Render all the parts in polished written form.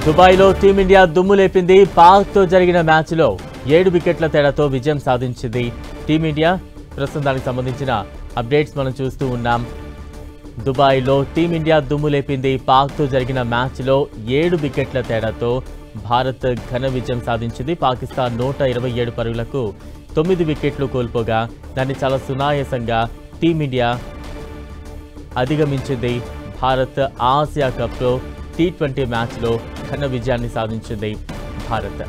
దుబాయ్లో టీమిండియా దుమ్ము లేపింది. పాక్తో జరిగిన మ్యాచ్లో 7 వికెట్ల తేడాతో విజయం సాధించింది టీమిండియా. ప్రస్తుతం దానికి సంబంధించిన అప్డేట్స్ మనం చూస్తూ ఉన్నాం. దుబాయ్లో టీమిండియా దుమ్ము లేపింది. పాక్తో జరిగిన మ్యాచ్లో 7 వికెట్ల తేడాతో భారత్ ఘన విజయం సాధించింది. పాకిస్తాన్ 127 పరుగులకు 9 వికెట్లు కోల్పోగా దాన్ని చాలా సునాయాసంగా టీమిండియా అధిగమించింది. భారత్ ఆసియా కప్లో T20 మ్యాచ్లో ఘన విజయాన్ని సాధించింది భారత్.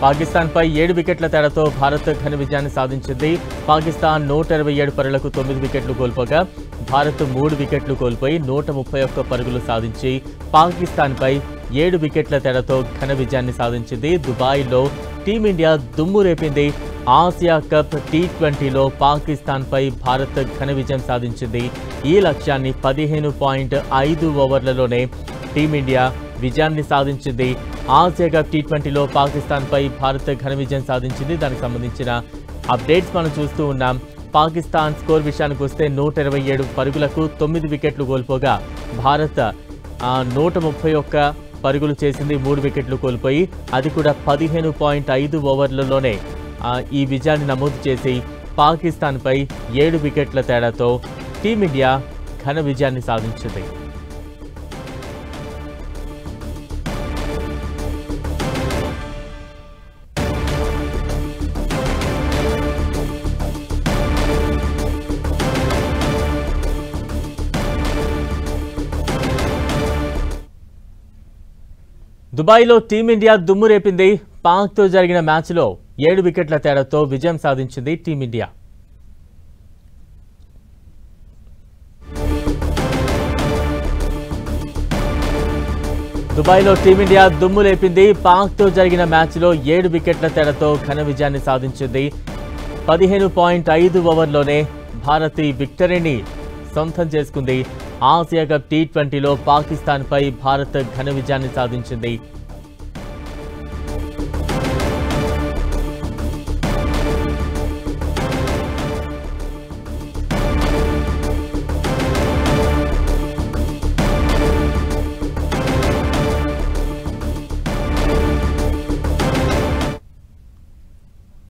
పాకిస్తాన్పై 7 వికెట్ల తేడాతో భారత్ ఘన విజయాన్ని సాధించింది. పాకిస్తాన్ 127 పరుగులకు 9 వికెట్లు కోల్పోగా భారత్ 3 వికెట్లు కోల్పోయి 131 పరుగులు సాధించి పాకిస్తాన్పై 7 వికెట్ల తేడాతో ఘన విజయాన్ని సాధించింది. దుబాయ్లో టీమిండియా దుమ్ము రేపింది. ఆసియా కప్ T20లో పాకిస్తాన్పై భారత్ ఘన విజయం సాధించింది. ఈ లక్ష్యాన్ని 15.5 ఓవర్లలోనే టీమిండియా విజయాన్ని సాధించింది. ఆసియా కప్ T20లో పాకిస్తాన్పై భారత్ ఘన విజయం సాధించింది. దానికి సంబంధించిన అప్డేట్స్ మనం చూస్తూ ఉన్నాం. పాకిస్తాన్ స్కోర్ విషయానికి వస్తే 127 పరుగులకు 9 వికెట్లు కోల్పోగా భారత్ 131 పరుగులు చేసింది. 3 వికెట్లు కోల్పోయి అది కూడా 15.5 ఓవర్లలోనే ఈ విజయాన్ని నమోదు చేసి పాకిస్తాన్పై 7 వికెట్ల తేడాతో టీమిండియా ఘన విజయాన్ని సాధించింది. దుబాయ్లో టీమిండియా దుమ్ము రేపింది. పాక్తో జరిగిన మ్యాచ్లో 7 వికెట్ల తేడాతో విజయం సాధించింది టీమిండియా. దుబాయ్లో టీమిండియా దుమ్ము లేపింది. పాక్తో జరిగిన మ్యాచ్లో 7 వికెట్ల తేడాతో ఘన విజయాన్ని సాధించింది. 15.5 ఓవర్లోనే భారత్ ఈ విక్టరీని సొంతం చేసుకుంది. ఆసియా కప్ T20లో పాకిస్తాన్పై భారత్ ఘన విజయాన్ని సాధించింది.